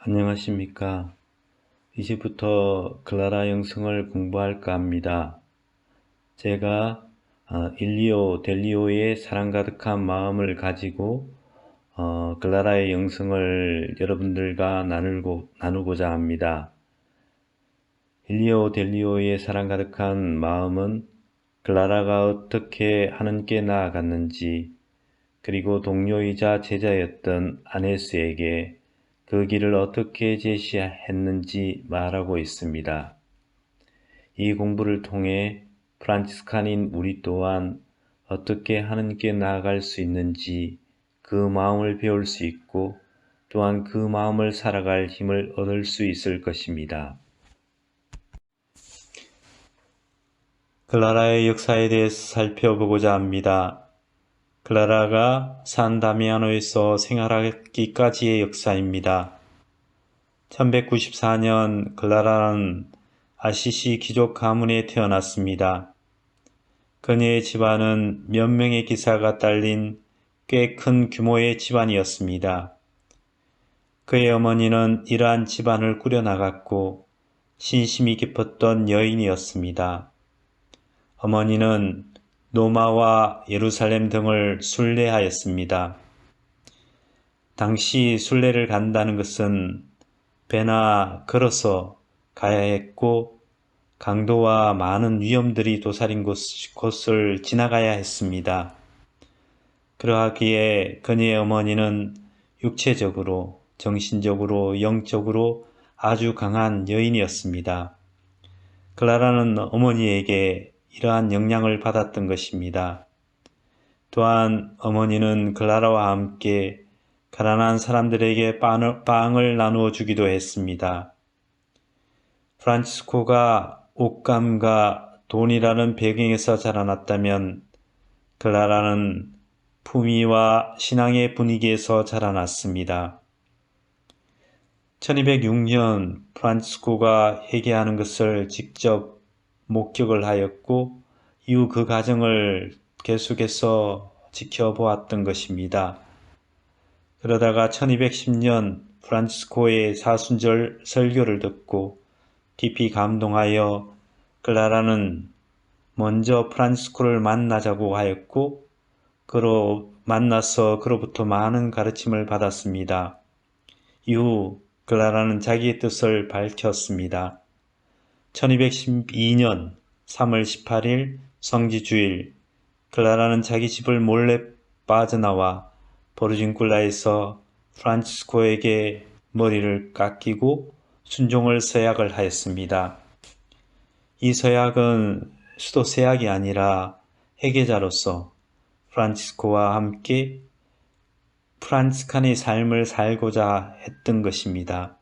안녕하십니까. 이제부터 클라라 영성을 공부할까 합니다. 제가 일리오 델리오의 사랑 가득한 마음을 가지고 클라라의 영성을 여러분들과 나누고자 합니다. 일리오 델리오의 사랑 가득한 마음은 클라라가 어떻게 하나님께 나아갔는지, 그리고 동료이자 제자였던 아네스에게 그 길을 어떻게 제시했는지 말하고 있습니다. 이 공부를 통해 프란치스칸인 우리 또한 어떻게 하나님께 나아갈 수 있는지 그 마음을 배울 수 있고, 또한 그 마음을 살아갈 힘을 얻을 수 있을 것입니다. 클라라의 역사에 대해서 살펴보고자 합니다. 클라라가 산 다미아노에서 생활하기까지의 역사입니다. 1194년 클라라는 아시시 귀족 가문에 태어났습니다. 그녀의 집안은 몇 명의 기사가 딸린 꽤 큰 규모의 집안이었습니다. 그의 어머니는 이러한 집안을 꾸려나갔고 신심이 깊었던 여인이었습니다. 어머니는 로마와 예루살렘 등을 순례하였습니다. 당시 순례를 간다는 것은 배나 걸어서 가야 했고, 강도와 많은 위험들이 도사린 곳을 지나가야 했습니다. 그러하기에 그녀의 어머니는 육체적으로, 정신적으로, 영적으로 아주 강한 여인이었습니다. 클라라는 어머니에게 이러한 영향을 받았던 것입니다. 또한 어머니는 클라라와 함께 가난한 사람들에게 빵을 나누어 주기도 했습니다. 프란치스코가 옷감과 돈이라는 배경에서 자라났다면, 클라라는 품위와 신앙의 분위기에서 자라났습니다. 1206년 프란치스코가 회개하는 것을 직접 목격을 하였고, 이후 그 과정을 계속해서 지켜보았던 것입니다. 그러다가 1210년 프란치스코의 사순절 설교를 듣고 깊이 감동하여 클라라는 먼저 프란치스코를 만나자고 하였고, 그로 만나서 그로부터 많은 가르침을 받았습니다. 이후 클라라는 자기의 뜻을 밝혔습니다. 1212년 3월 18일 성지주일, 클라라는 자기 집을 몰래 빠져나와 보르진굴라에서 프란치스코에게 머리를 깎이고 순종을 서약을 하였습니다. 이 서약은 수도 서약이 아니라 회개자로서 프란치스코와 함께 프란치스칸의 삶을 살고자 했던 것입니다.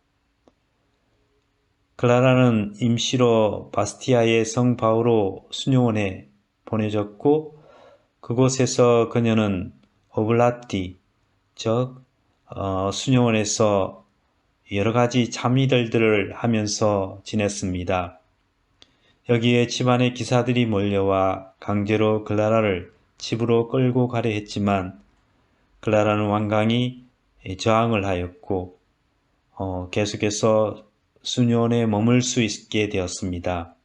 클라라는 임시로 바스티아의 성 바오로 수녀원에 보내졌고, 그곳에서 그녀는 오블라티, 즉 수녀원에서 여러 가지 참이들을 하면서 지냈습니다. 여기에 집안의 기사들이 몰려와 강제로 클라라를 집으로 끌고 가려 했지만, 클라라는 완강히 저항을 하였고 계속해서 수녀원에 머물 수 있게 되었습니다.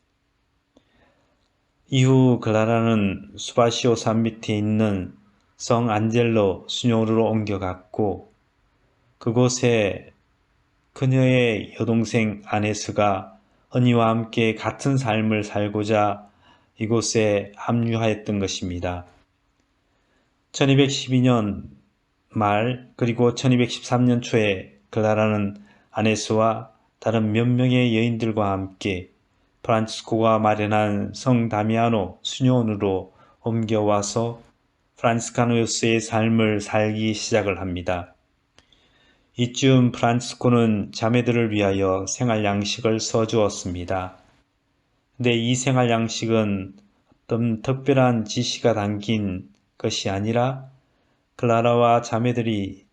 이후 클라라는 수바시오 산 밑에 있는 성 안젤로 수녀원으로 옮겨갔고, 그곳에 그녀의 여동생 아네스가 언니와 함께 같은 삶을 살고자 이곳에 합류하였던 것입니다. 1212년 말 그리고 1213년 초에 클라라는 아네스와 다른 몇 명의 여인들과 함께 프란치스코가 마련한 성 다미아노 수녀원으로 옮겨와서 프란치스카노스의 삶을 살기 시작을 합니다. 이쯤 프란치스코는 자매들을 위하여 생활 양식을 써주었습니다. 근데 이 생활 양식은 어떤 특별한 지시가 담긴 것이 아니라 클라라와 자매들이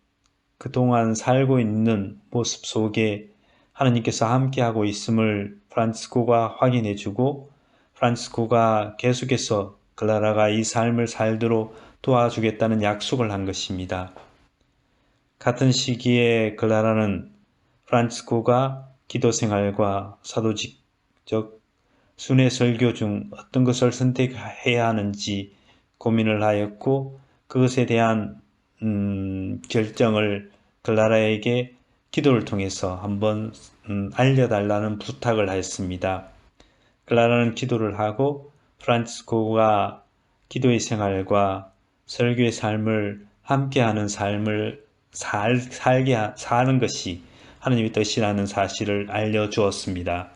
그동안 살고 있는 모습 속에 하나님께서 함께하고 있음을 프란치스코가 확인해주고, 프란치스코가 계속해서 클라라가 이 삶을 살도록 도와주겠다는 약속을 한 것입니다. 같은 시기에 클라라는 프란치스코가 기도 생활과 사도직적 순회 설교 중 어떤 것을 선택해야 하는지 고민을 하였고, 그것에 대한 결정을 클라라에게 기도를 통해서 한번 알려달라는 부탁을 하였습니다. 클라라는 기도를 하고 프란치스코가 기도의 생활과 설교의 삶을 함께하는 삶을 사는 것이 하나님의 뜻이라는 사실을 알려주었습니다.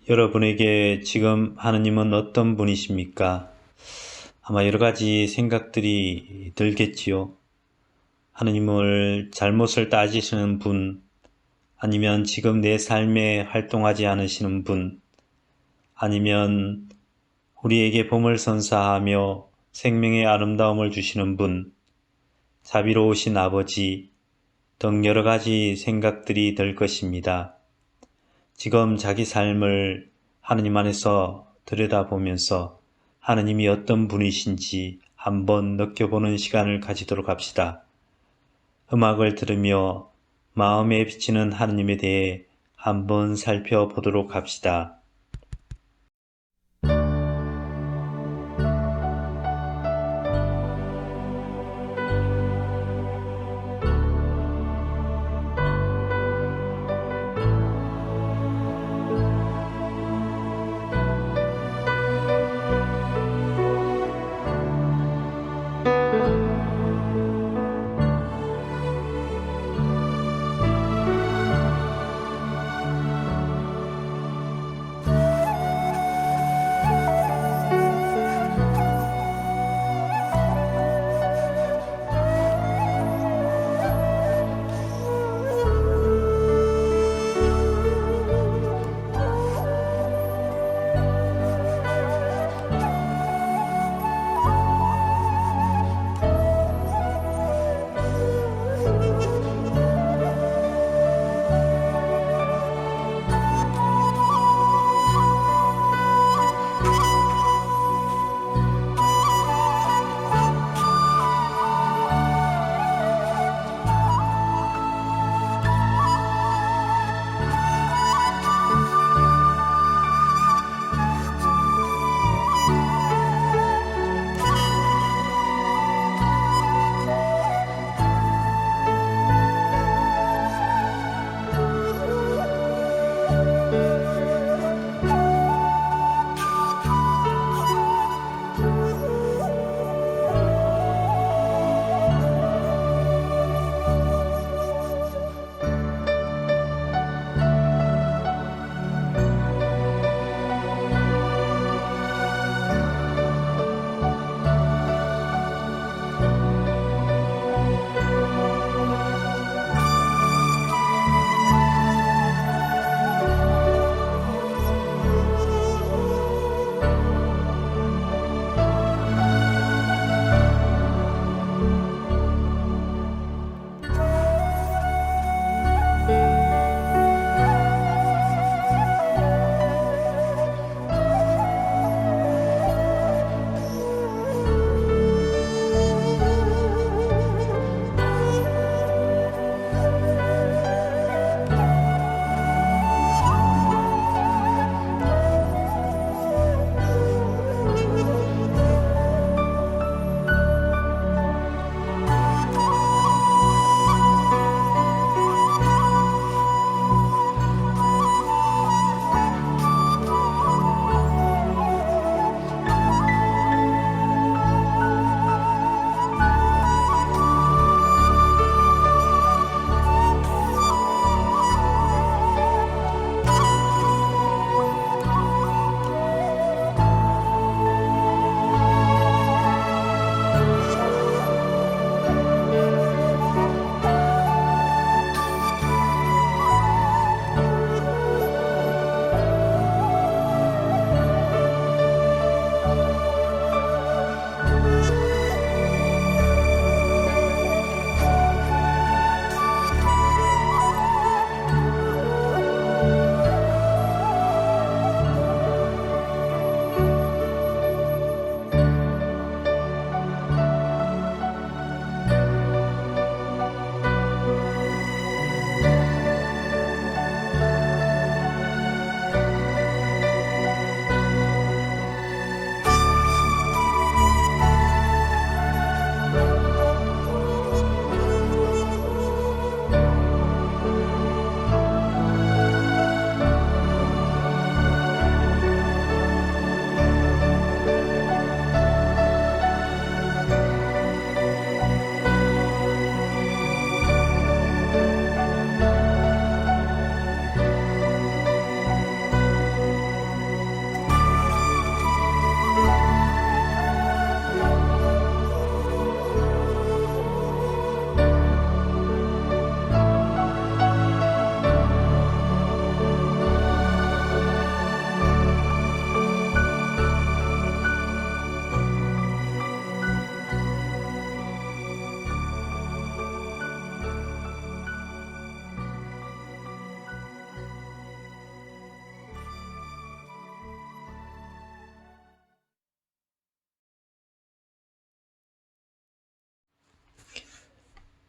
여러분에게 지금 하나님은 어떤 분이십니까? 아마 여러 가지 생각들이 들겠지요. 하나님을 잘못을 따지시는 분, 아니면 지금 내 삶에 활동하지 않으시는 분, 아니면 우리에게 봄을 선사하며 생명의 아름다움을 주시는 분, 자비로우신 아버지 등 여러 가지 생각들이 들 것입니다. 지금 자기 삶을 하나님 안에서 들여다보면서 하나님이 어떤 분이신지 한번 느껴보는 시간을 가지도록 합시다. 음악을 들으며 마음에 비치는 하나님에 대해 한번 살펴보도록 합시다.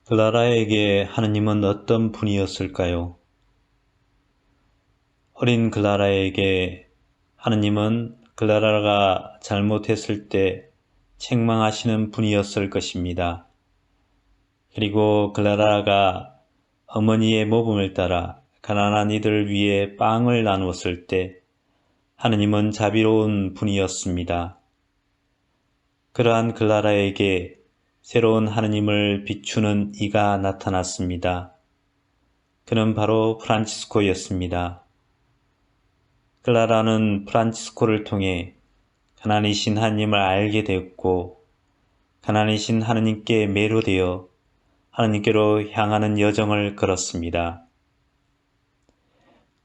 클라라에게 하느님은 어떤 분이었을까요? 어린 클라라에게 하느님은 클라라가 잘못했을 때 책망하시는 분이었을 것입니다. 그리고 클라라가 어머니의 모범을 따라 가난한 이들을 위해 빵을 나누었을 때 하느님은 자비로운 분이었습니다. 그러한 클라라에게 새로운 하느님을 비추는 이가 나타났습니다. 그는 바로 프란치스코였습니다. 클라라는 프란치스코를 통해 가난이신 하느님을 알게 되었고 가난이신 하느님께 매료되어 하느님께로 향하는 여정을 걸었습니다.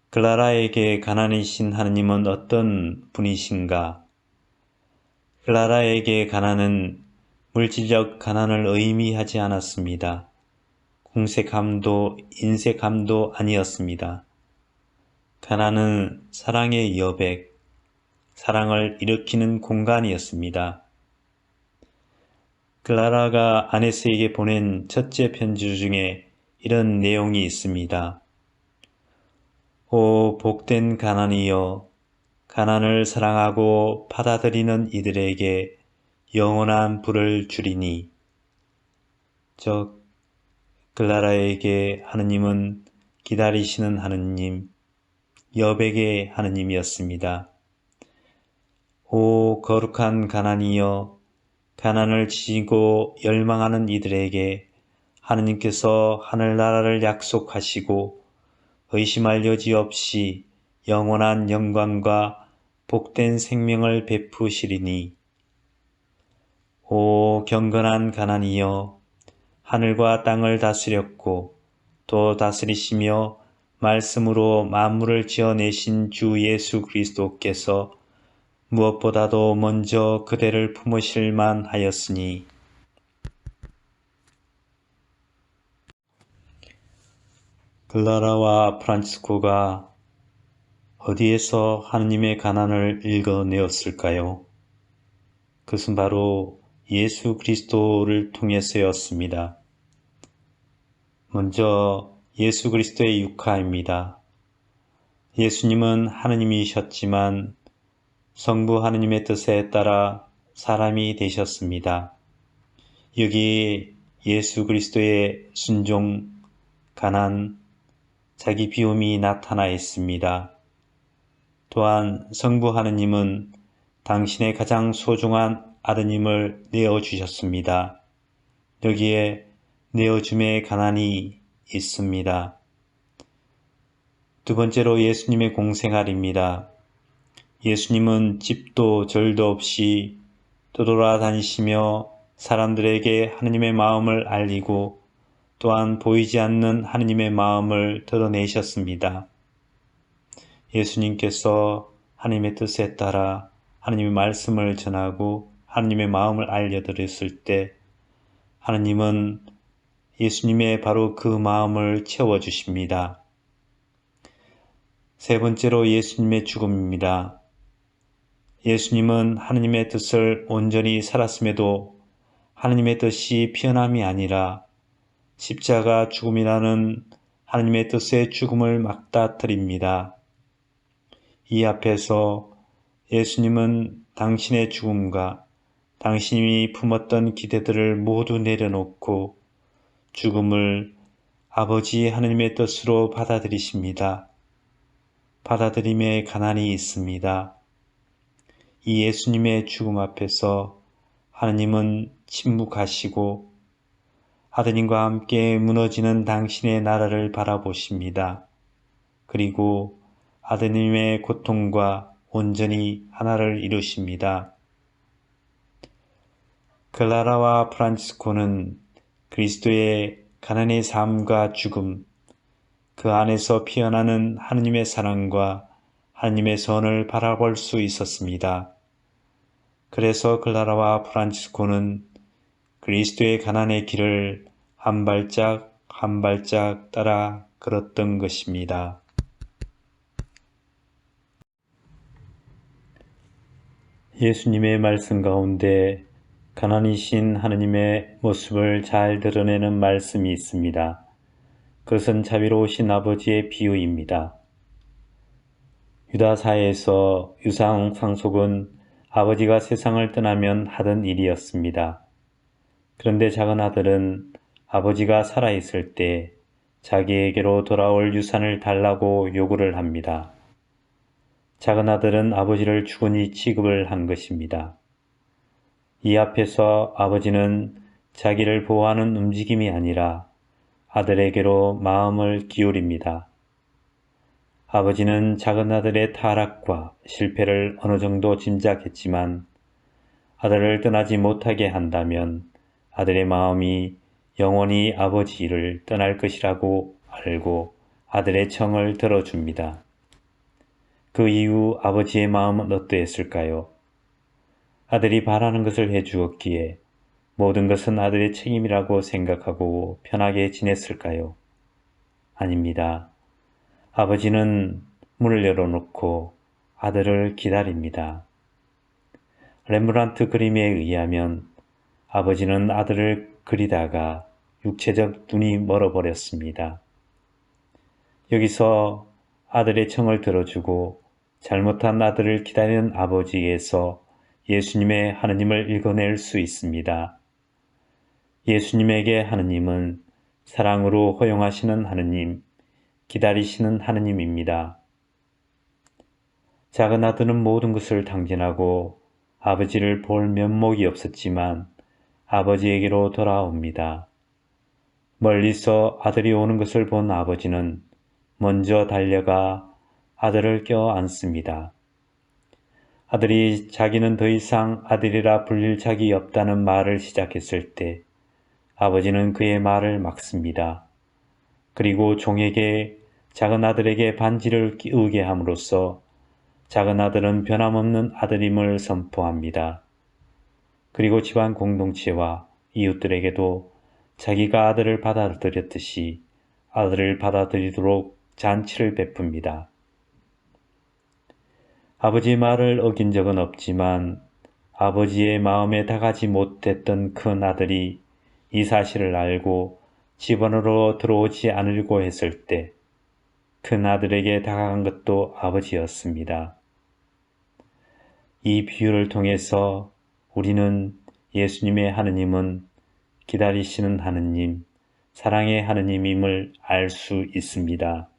클라라에게 가난이신 하느님은 어떤 분이신가? 클라라에게 가난은 물질적 가난을 의미하지 않았습니다. 궁색함도 인색함도 아니었습니다. 가난은 사랑의 여백, 사랑을 일으키는 공간이었습니다. 클라라가 아네스에게 보낸 첫째 편지 중에 이런 내용이 있습니다. 오 복된 가난이여, 가난을 사랑하고 받아들이는 이들에게 영원한 부를 주리니. 즉 클라라에게 하느님은 기다리시는 하느님, 여백의 하느님이었습니다. 오 거룩한 가난이여, 가난을 지고 열망하는 이들에게 하느님께서 하늘나라를 약속하시고 의심할 여지 없이 영원한 영광과 복된 생명을 베푸시리니. 오 경건한 가난이여, 하늘과 땅을 다스렸고 또 다스리시며 말씀으로 만물을 지어내신 주 예수 그리스도께서 무엇보다도 먼저 그대를 품으실 만하였으니. 클라라와 프란치스코가 어디에서 하느님의 가난을 읽어내었을까요? 그것은 바로 예수 그리스도를 통해서였습니다. 먼저 예수 그리스도의 육화입니다. 예수님은 하느님이셨지만 성부 하느님의 뜻에 따라 사람이 되셨습니다. 여기 예수 그리스도의 순종, 가난, 자기 비움이 나타나 있습니다. 또한 성부 하느님은 당신의 가장 소중한 아드님을 내어주셨습니다. 여기에 내어줌의 가난이 있습니다. 두 번째로 예수님의 공생활입니다. 예수님은 집도 절도 없이 떠돌아다니시며 사람들에게 하느님의 마음을 알리고 또한 보이지 않는 하느님의 마음을 드러내셨습니다. 예수님께서 하느님의 뜻에 따라 하느님의 말씀을 전하고 하느님의 마음을 알려드렸을 때 하느님은 예수님의 바로 그 마음을 채워주십니다. 세 번째로 예수님의 죽음입니다. 예수님은 하느님의 뜻을 온전히 살았음에도 하느님의 뜻이 피어남이 아니라 십자가 죽음이라는 하느님의 뜻의 죽음을 맞닥뜨립니다. 이 앞에서 예수님은 당신의 죽음과 당신이 품었던 기대들을 모두 내려놓고 죽음을 아버지 하느님의 뜻으로 받아들이십니다. 받아들임에 가난이 있습니다. 이 예수님의 죽음 앞에서 하느님은 침묵하시고 아드님과 함께 무너지는 당신의 나라를 바라보십니다. 그리고 아드님의 고통과 온전히 하나를 이루십니다. 클라라와 프란치스코는 그리스도의 가난의 삶과 죽음, 그 안에서 피어나는 하느님의 사랑과 하느님의 선을 바라볼 수 있었습니다. 그래서 클라라와 프란치스코는 그리스도의 가난의 길을 한 발짝 한 발짝 따라 걸었던 것입니다. 예수님의 말씀 가운데 가난이신 하느님의 모습을 잘 드러내는 말씀이 있습니다. 그것은 자비로우신 아버지의 비유입니다. 유다사에서 유상 상속은 아버지가 세상을 떠나면 하던 일이었습니다. 그런데 작은 아들은 아버지가 살아있을 때 자기에게로 돌아올 유산을 달라고 요구를 합니다. 작은 아들은 아버지를 죽은이 취급을 한 것입니다. 이 앞에서 아버지는 자기를 보호하는 움직임이 아니라 아들에게로 마음을 기울입니다. 아버지는 작은 아들의 타락과 실패를 어느 정도 짐작했지만 아들을 떠나지 못하게 한다면 아들의 마음이 영원히 아버지를 떠날 것이라고 알고 아들의 청을 들어줍니다. 그 이후 아버지의 마음은 어떠했을까요? 아들이 바라는 것을 해주었기에 모든 것은 아들의 책임이라고 생각하고 편하게 지냈을까요? 아닙니다. 아버지는 문을 열어놓고 아들을 기다립니다. 렘브란트 그림에 의하면 아버지는 아들을 그리다가 육체적 눈이 멀어버렸습니다. 여기서 아들의 청을 들어주고 잘못한 아들을 기다리는 아버지에서 예수님의 하느님을 읽어낼 수 있습니다. 예수님에게 하느님은 사랑으로 허용하시는 하느님, 기다리시는 하느님입니다. 작은 아들은 모든 것을 탕진하고 아버지를 볼 면목이 없었지만 아버지에게로 돌아옵니다. 멀리서 아들이 오는 것을 본 아버지는 먼저 달려가 아들을 껴안습니다. 아들이 자기는 더 이상 아들이라 불릴 적이 없다는 말을 시작했을 때 아버지는 그의 말을 막습니다. 그리고 종에게 작은 아들에게 반지를 끼우게 함으로써 작은 아들은 변함없는 아들임을 선포합니다. 그리고 집안 공동체와 이웃들에게도 자기가 아들을 받아들였듯이 아들을 받아들이도록 잔치를 베풉니다. 아버지의 말을 어긴 적은 없지만 아버지의 마음에 다가지 못했던 큰 아들이 이 사실을 알고 집 안으로 들어오지 않으려고 했을 때 큰 아들에게 다가간 것도 아버지였습니다. 이 비유를 통해서 우리는 예수님의 하느님은 기다리시는 하느님, 사랑의 하느님임을 알 수 있습니다.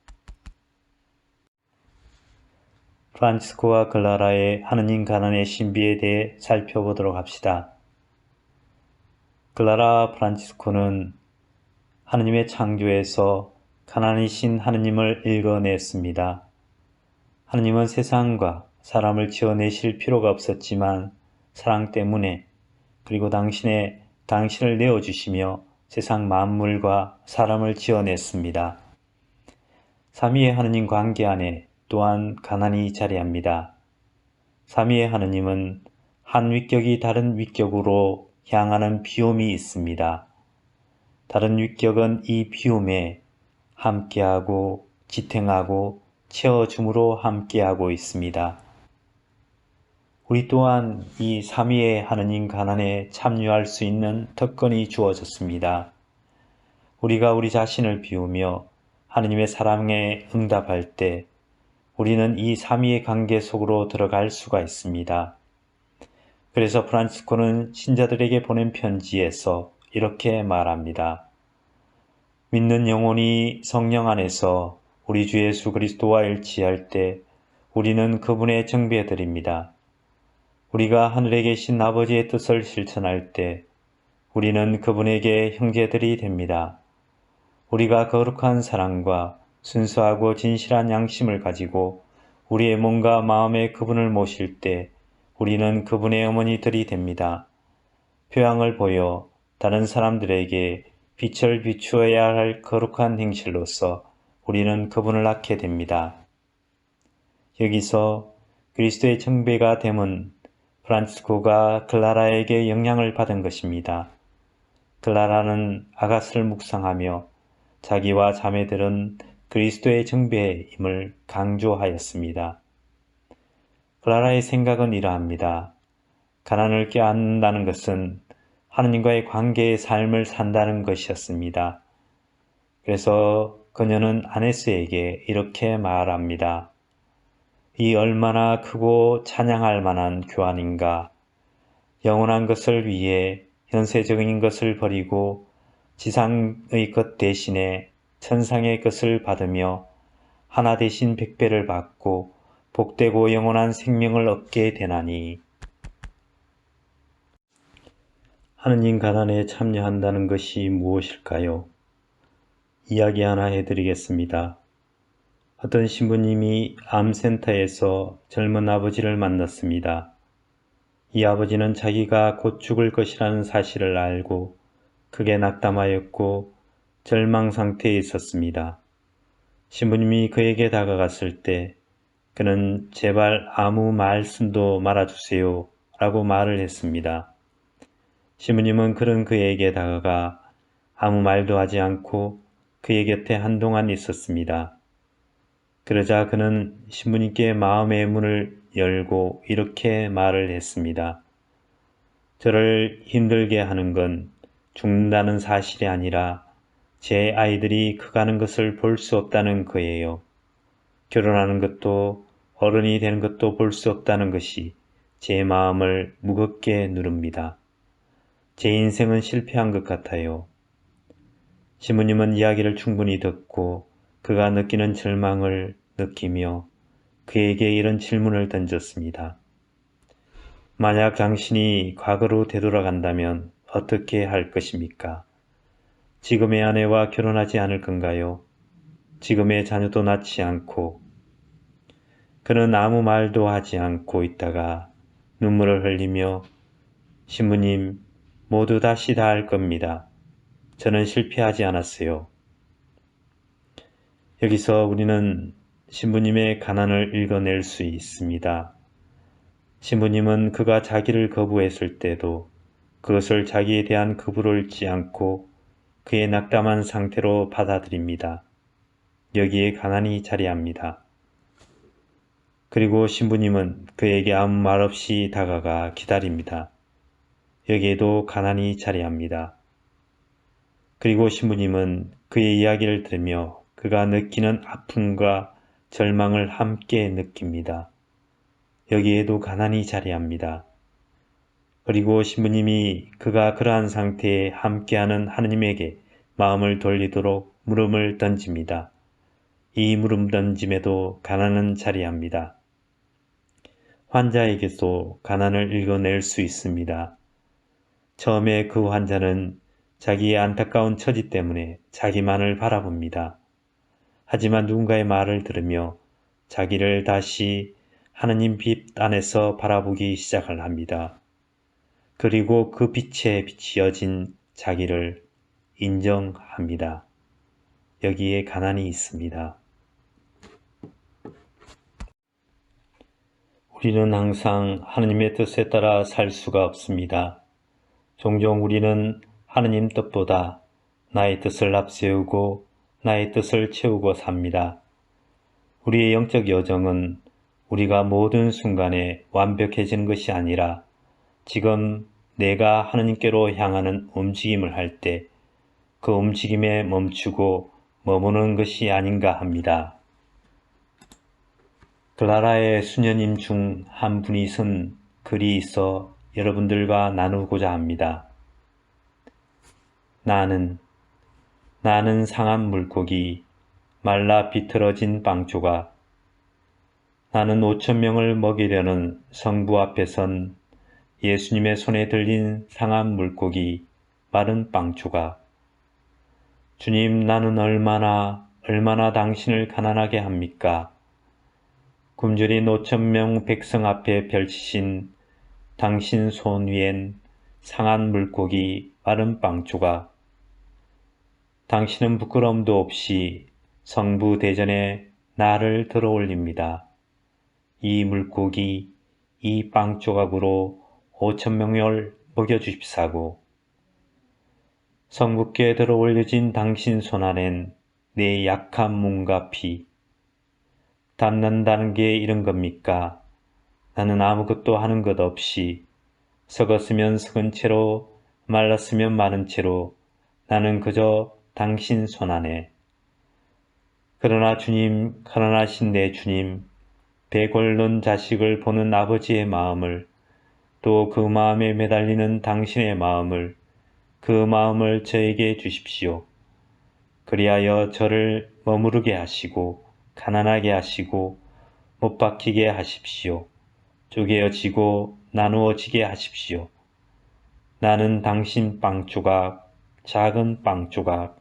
프란치스코와 클라라의 하느님 가난의 신비에 대해 살펴보도록 합시다. 클라라 프란치스코는 하느님의 창조에서 가난이신 하느님을 읽어냈습니다. 하느님은 세상과 사람을 지어내실 필요가 없었지만 사랑 때문에 그리고 당신을 내어주시며 세상 만물과 사람을 지어냈습니다. 삼위의 하느님 관계 안에 또한 가난이 자리합니다. 삼위의 하느님은 한 위격이 다른 위격으로 향하는 비움이 있습니다. 다른 위격은 이 비움에 함께하고 지탱하고 채워줌으로 함께하고 있습니다. 우리 또한 이 삼위의 하느님 가난에 참여할 수 있는 특권이 주어졌습니다. 우리가 우리 자신을 비우며 하느님의 사랑에 응답할 때 우리는 이 삼위의 관계 속으로 들어갈 수가 있습니다. 그래서 프란치스코는 신자들에게 보낸 편지에서 이렇게 말합니다. 믿는 영혼이 성령 안에서 우리 주 예수 그리스도와 일치할 때 우리는 그분의 정배드립니다. 우리가 하늘에 계신 아버지의 뜻을 실천할 때 우리는 그분에게 형제들이 됩니다. 우리가 거룩한 사랑과 순수하고 진실한 양심을 가지고 우리의 몸과 마음에 그분을 모실 때 우리는 그분의 어머니들이 됩니다. 표양을 보여 다른 사람들에게 빛을 비추어야 할 거룩한 행실로서 우리는 그분을 낳게 됩니다. 여기서 그리스도의 정배가 됨은 프란치스코가 클라라에게 영향을 받은 것입니다. 클라라는 아가스를 묵상하며 자기와 자매들은 그리스도의 정배임을 강조하였습니다. 클라라의 생각은 이러합니다. 가난을 껴안는다는 것은 하느님과의 관계의 삶을 산다는 것이었습니다. 그래서 그녀는 아네스에게 이렇게 말합니다. 이 얼마나 크고 찬양할 만한 교환인가. 영원한 것을 위해 현세적인 것을 버리고 지상의 것 대신에 천상의 것을 받으며 하나 대신 백배를 받고 복되고 영원한 생명을 얻게 되나니. 하느님 가난에 참여한다는 것이 무엇일까요? 이야기 하나 해드리겠습니다. 어떤 신부님이 암센터에서 젊은 아버지를 만났습니다. 이 아버지는 자기가 곧 죽을 것이라는 사실을 알고 크게 낙담하였고 절망 상태에 있었습니다. 신부님이 그에게 다가갔을 때 그는 제발 아무 말씀도 말아주세요 라고 말을 했습니다. 신부님은 그런 그에게 다가가 아무 말도 하지 않고 그의 곁에 한동안 있었습니다. 그러자 그는 신부님께 마음의 문을 열고 이렇게 말을 했습니다. 저를 힘들게 하는 건 죽는다는 사실이 아니라 제 아이들이 커가는 것을 볼 수 없다는 거예요. 결혼하는 것도 어른이 되는 것도 볼 수 없다는 것이 제 마음을 무겁게 누릅니다. 제 인생은 실패한 것 같아요. 신부님은 이야기를 충분히 듣고 그가 느끼는 절망을 느끼며 그에게 이런 질문을 던졌습니다. 만약 당신이 과거로 되돌아간다면 어떻게 할 것입니까? 지금의 아내와 결혼하지 않을 건가요? 지금의 자녀도 낳지 않고. 그는 아무 말도 하지 않고 있다가 눈물을 흘리며 신부님, 모두 다시 다 할 겁니다. 저는 실패하지 않았어요. 여기서 우리는 신부님의 가난을 읽어낼 수 있습니다. 신부님은 그가 자기를 거부했을 때도 그것을 자기에 대한 거부를 잊지 않고 그의 낙담한 상태로 받아들입니다. 여기에 가난이 자리합니다. 그리고 신부님은 그에게 아무 말 없이 다가가 기다립니다. 여기에도 가난이 자리합니다. 그리고 신부님은 그의 이야기를 들으며 그가 느끼는 아픔과 절망을 함께 느낍니다. 여기에도 가난이 자리합니다. 그리고 신부님이 그가 그러한 상태에 함께하는 하느님에게 마음을 돌리도록 물음을 던집니다. 이 물음 던짐에도 가난은 자리합니다. 환자에게도 가난을 읽어낼 수 있습니다. 처음에 그 환자는 자기의 안타까운 처지 때문에 자기만을 바라봅니다. 하지만 누군가의 말을 들으며 자기를 다시 하느님 빛 안에서 바라보기 시작을 합니다. 그리고 그 빛에 비치어진 자기를 인정합니다. 여기에 가난이 있습니다. 우리는 항상 하느님의 뜻에 따라 살 수가 없습니다. 종종 우리는 하느님 뜻보다 나의 뜻을 앞세우고 나의 뜻을 채우고 삽니다. 우리의 영적 여정은 우리가 모든 순간에 완벽해지는 것이 아니라 지금 내가 하느님께로 향하는 움직임을 할 때 그 움직임에 멈추고 머무는 것이 아닌가 합니다. 클라라의 수녀님 중 한 분이 쓴 글이 있어 여러분들과 나누고자 합니다. 나는 상한 물고기, 말라 비틀어진 빵 조각. 나는 5,000명을 먹이려는 성부 앞에 선 예수님의 손에 들린 상한 물고기, 마른 빵 조각. 주님, 나는 얼마나 당신을 가난하게 합니까? 굶주린 5,000명 백성 앞에 펼치신 당신 손 위엔 상한 물고기, 마른 빵 조각. 당신은 부끄러움도 없이 성부 대전에 나를 들어올립니다. 이 물고기, 이 빵 조각으로 5,000명을 먹여주십사고. 성부께 들어올려진 당신 손안엔 내 약한 몸과 피. 닮는다는 게 이런 겁니까? 나는 아무것도 하는 것 없이 썩었으면 썩은 채로 말랐으면 마른 채로 나는 그저 당신 손 안에. 그러나 주님, 가난하신 내 주님, 배골른 자식을 보는 아버지의 마음을, 또 그 마음에 매달리는 당신의 마음을, 그 마음을 저에게 주십시오. 그리하여 저를 머무르게 하시고 가난하게 하시고 못 박히게 하십시오. 쪼개어지고 나누어지게 하십시오. 나는 당신 빵조각, 작은 빵조각,